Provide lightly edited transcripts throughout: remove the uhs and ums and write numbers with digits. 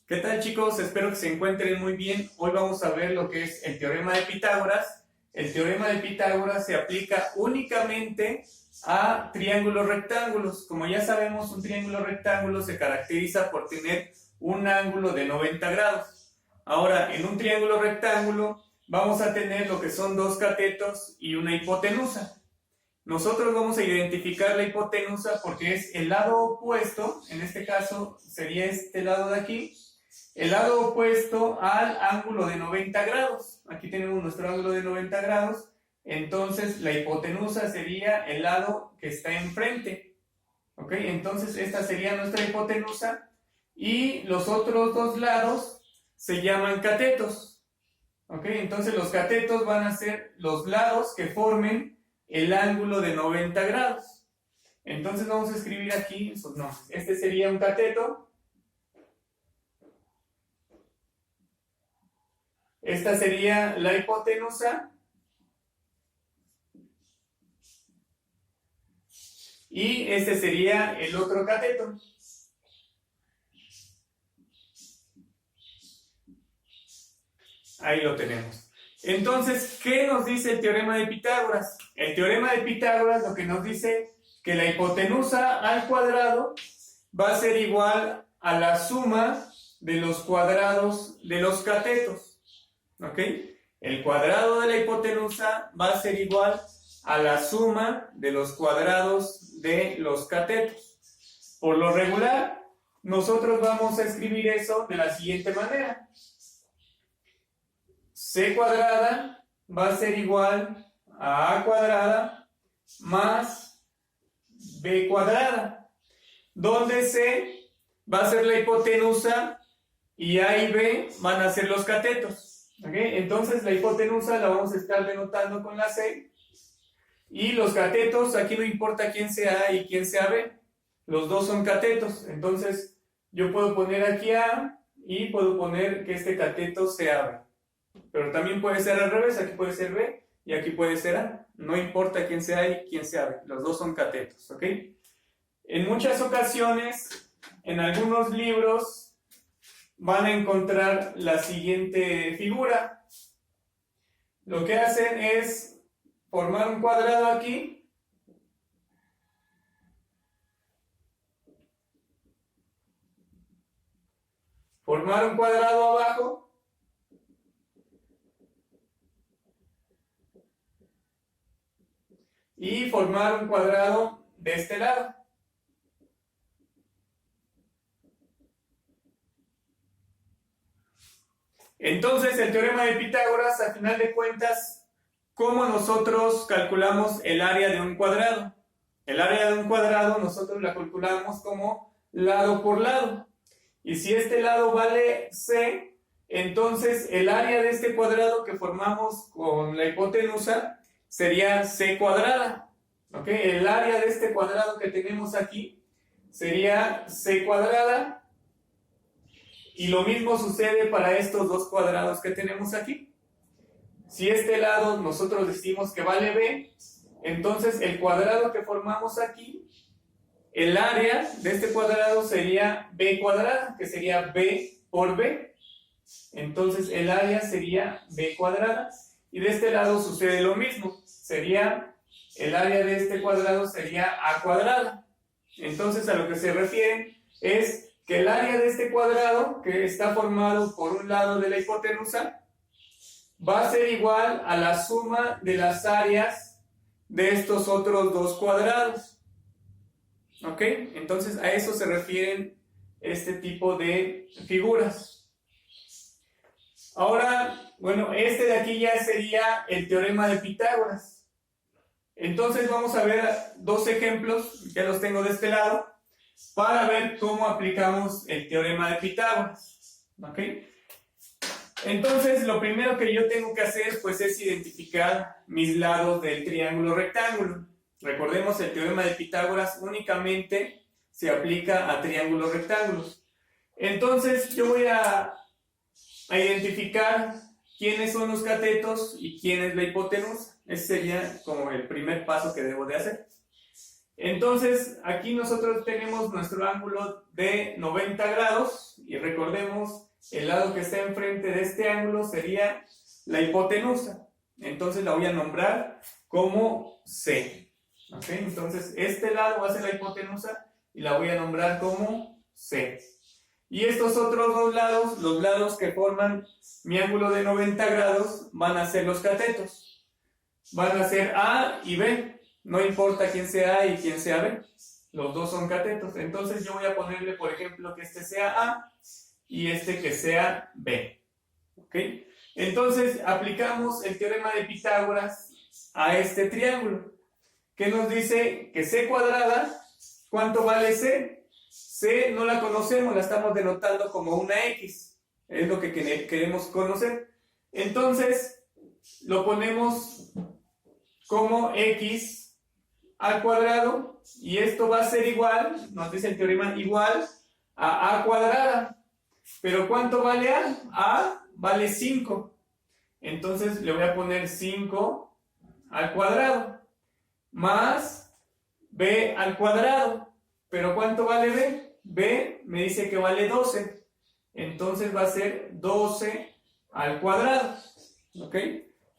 ¿Qué tal, chicos? Espero que se encuentren muy bien. Hoy vamos a ver lo que es el teorema de Pitágoras. El teorema de Pitágoras se aplica únicamente a triángulos rectángulos. Como ya sabemos, un triángulo rectángulo se caracteriza por tener un ángulo de 90 grados. Ahora, en un triángulo rectángulo vamos a tener lo que son dos catetos y una hipotenusa. Nosotros vamos a identificar la hipotenusa porque es el lado opuesto, en este caso sería este lado de aquí, el lado opuesto al ángulo de 90 grados. Aquí tenemos nuestro ángulo de 90 grados, entonces la hipotenusa sería el lado que está enfrente. ¿Ok? Entonces esta sería nuestra hipotenusa y los otros dos lados se llaman catetos. ¿Ok? Entonces los catetos van a ser los lados que formen el ángulo de 90 grados. Entonces vamos a escribir aquí sus nombres. Este sería un cateto. Esta sería la hipotenusa. Y este sería el otro cateto. Ahí lo tenemos. Entonces, ¿qué nos dice el teorema de Pitágoras? El teorema de Pitágoras lo que nos dice que la hipotenusa al cuadrado va a ser igual a la suma de los cuadrados de los catetos. ¿Ok? El cuadrado de la hipotenusa va a ser igual a la suma de los cuadrados de los catetos. Por lo regular, nosotros vamos a escribir eso de la siguiente manera. C cuadrada va a ser igual a A cuadrada más B cuadrada, donde C va a ser la hipotenusa y A y B van a ser los catetos. ¿Okay? Entonces la hipotenusa la vamos a estar denotando con la C y los catetos, aquí no importa quién sea A y quién sea B, los dos son catetos. Entonces yo puedo poner aquí A y puedo poner que este cateto sea B. Pero también puede ser al revés, aquí puede ser B y aquí puede ser A. No importa quién sea A y quién sea B, los dos son catetos, ¿ok? En muchas ocasiones, en algunos libros, van a encontrar la siguiente figura. Lo que hacen es formar un cuadrado aquí. Formar un cuadrado abajo. Y formar un cuadrado de este lado. Entonces, el teorema de Pitágoras, a final de cuentas, ¿cómo nosotros calculamos el área de un cuadrado? El área de un cuadrado nosotros la calculamos como lado por lado. Y si este lado vale C, entonces el área de este cuadrado que formamos con la hipotenusa sería C cuadrada. ¿Ok? El área de este cuadrado que tenemos aquí sería C cuadrada. Y lo mismo sucede para estos dos cuadrados que tenemos aquí. Si este lado nosotros decimos que vale B, entonces el cuadrado que formamos aquí, el área de este cuadrado sería B cuadrada, que sería B por B. Entonces el área sería B cuadrada. Y de este lado sucede lo mismo. Sería, el área de este cuadrado sería A cuadrada. Entonces a lo que se refieren es que el área de este cuadrado, que está formado por un lado de la hipotenusa, va a ser igual a la suma de las áreas de estos otros dos cuadrados. ¿Ok? Entonces a eso se refieren este tipo de figuras. Ahora, bueno, este de aquí ya sería el teorema de Pitágoras. Entonces vamos a ver dos ejemplos, ya los tengo de este lado, para ver cómo aplicamos el teorema de Pitágoras. ¿Ok? Entonces, lo primero que yo tengo que hacer, pues, es identificar mis lados del triángulo rectángulo. Recordemos, el teorema de Pitágoras únicamente se aplica a triángulos rectángulos. Entonces, yo voy a identificar quiénes son los catetos y quién es la hipotenusa. Ese sería como el primer paso que debo de hacer. Entonces, aquí nosotros tenemos nuestro ángulo de 90 grados y recordemos, el lado que está enfrente de este ángulo sería la hipotenusa. Entonces la voy a nombrar como C. ¿Ok? Entonces, este lado va a ser la hipotenusa y la voy a nombrar como C. Y estos otros dos lados, los lados que forman mi ángulo de 90 grados, van a ser los catetos. Van a ser A y B. No importa quién sea A y quién sea B. Los dos son catetos. Entonces yo voy a ponerle, por ejemplo, que este sea A y este que sea B. ¿Ok? Entonces aplicamos el teorema de Pitágoras a este triángulo. ¿Qué nos dice? Que C cuadrada, ¿cuánto vale C? C no la conocemos, la estamos denotando como una X. Es lo que queremos conocer. Entonces lo ponemos como X al cuadrado y esto va a ser igual, nos dice el teorema, igual a A cuadrada. Pero ¿cuánto vale A? A vale 5. Entonces le voy a poner 5 al cuadrado más B al cuadrado. ¿Pero cuánto vale B? B me dice que vale 12. Entonces va a ser 12 al cuadrado. ¿Ok?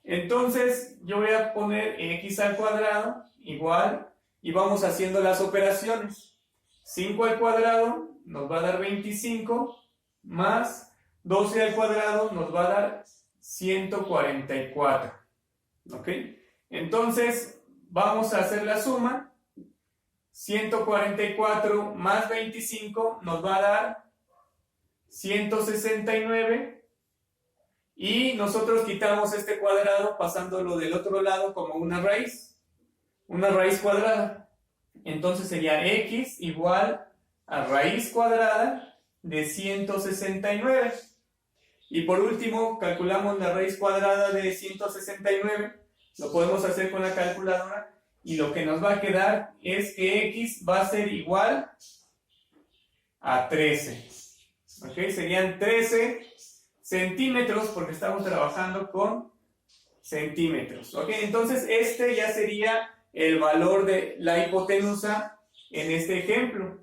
Entonces yo voy a poner X al cuadrado igual y vamos haciendo las operaciones. 5 al cuadrado nos va a dar 25 más 12 al cuadrado nos va a dar 144. ¿Ok? Entonces vamos a hacer la suma. 144 más 25 nos va a dar 169 y nosotros quitamos este cuadrado pasándolo del otro lado como una raíz cuadrada. Entonces sería X igual a raíz cuadrada de 169. Y por último, calculamos la raíz cuadrada de 169. Lo podemos hacer con la calculadora. Y lo que nos va a quedar es que X va a ser igual a 13. ¿Ok? Serían 13 centímetros porque estamos trabajando con centímetros. ¿Ok? Entonces este ya sería el valor de la hipotenusa en este ejemplo.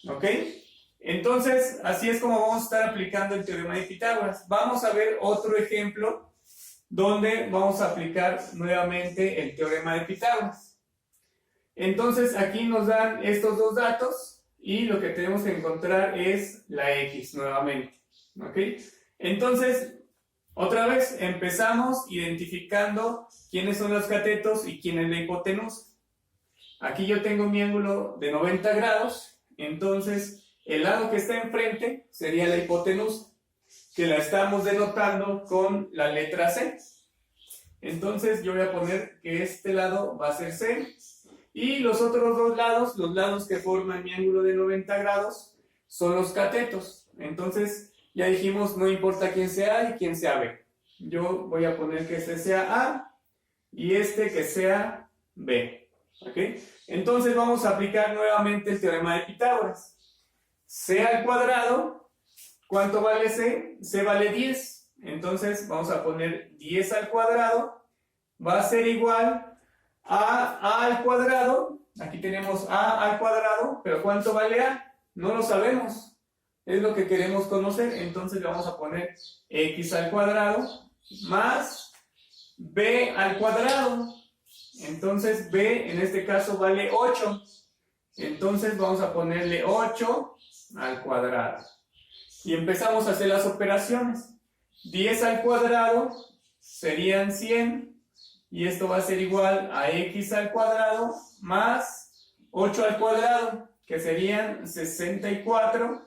¿Ok? Entonces, así es como vamos a estar aplicando el teorema de Pitágoras. Vamos a ver otro ejemplo donde vamos a aplicar nuevamente el teorema de Pitágoras. Entonces, aquí nos dan estos dos datos y lo que tenemos que encontrar es la X nuevamente. ¿Ok? Entonces, otra vez empezamos identificando quiénes son los catetos y quién es la hipotenusa. Aquí yo tengo mi ángulo de 90 grados, entonces el lado que está enfrente sería la hipotenusa, que la estamos denotando con la letra C. Entonces yo voy a poner que este lado va a ser C y los otros dos lados, los lados que forman mi ángulo de 90 grados, son los catetos. Entonces ya dijimos, no importa quién sea A y quién sea B. Yo voy a poner que este sea A y este que sea B. ¿Ok? Entonces vamos a aplicar nuevamente el teorema de Pitágoras. C al cuadrado, ¿cuánto vale C? C vale 10. Entonces vamos a poner 10 al cuadrado. Va a ser igual a A al cuadrado. Aquí tenemos A al cuadrado, pero ¿cuánto vale A? No lo sabemos. Es lo que queremos conocer. Entonces le vamos a poner X al cuadrado más B al cuadrado. Entonces B en este caso vale 8. Entonces vamos a ponerle 8 al cuadrado. Y empezamos a hacer las operaciones. 10 al cuadrado serían 100. Y esto va a ser igual a X al cuadrado más 8 al cuadrado, que serían 64.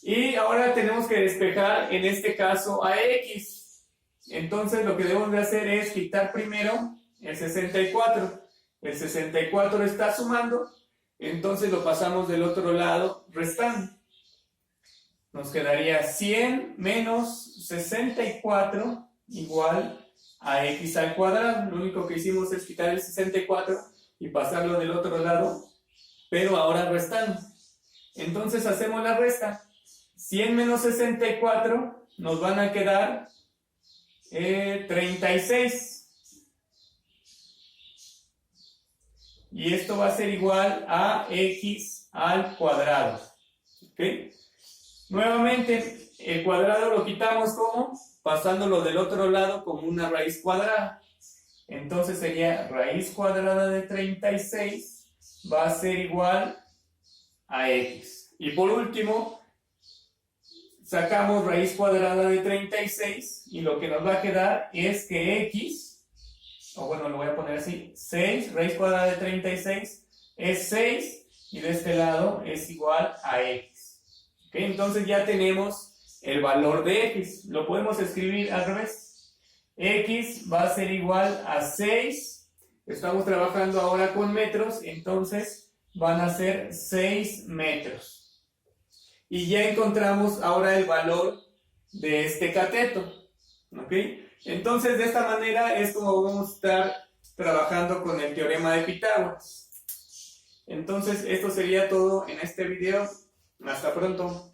Y ahora tenemos que despejar en este caso a X. Entonces lo que debemos de hacer es quitar primero el 64. El 64 está sumando, entonces lo pasamos del otro lado restando. Nos quedaría 100 menos 64 igual a X al cuadrado. Lo único que hicimos es quitar el 64 y pasarlo del otro lado, pero ahora restando. Entonces hacemos la resta. 100 menos 64 nos van a quedar 36. y esto va a ser igual a x al cuadrado. ¿Ok? Nuevamente, el cuadrado lo quitamos como pasándolo del otro lado como una raíz cuadrada. Entonces sería raíz cuadrada de 36 va a ser igual a x. Y por último, sacamos raíz cuadrada de 36 y lo que nos va a quedar es que x, o bueno, lo voy a poner así, 6, raíz cuadrada de 36 es 6 y de este lado es igual a x. ¿Okay? Entonces ya tenemos el valor de x. Lo podemos escribir al revés. X va a ser igual a 6. Estamos trabajando ahora con metros, entonces van a ser 6 metros. Y ya encontramos ahora el valor de este cateto. ¿Ok? Entonces de esta manera es como vamos a estar trabajando con el teorema de Pitágoras. Entonces esto sería todo en este video. Hasta pronto.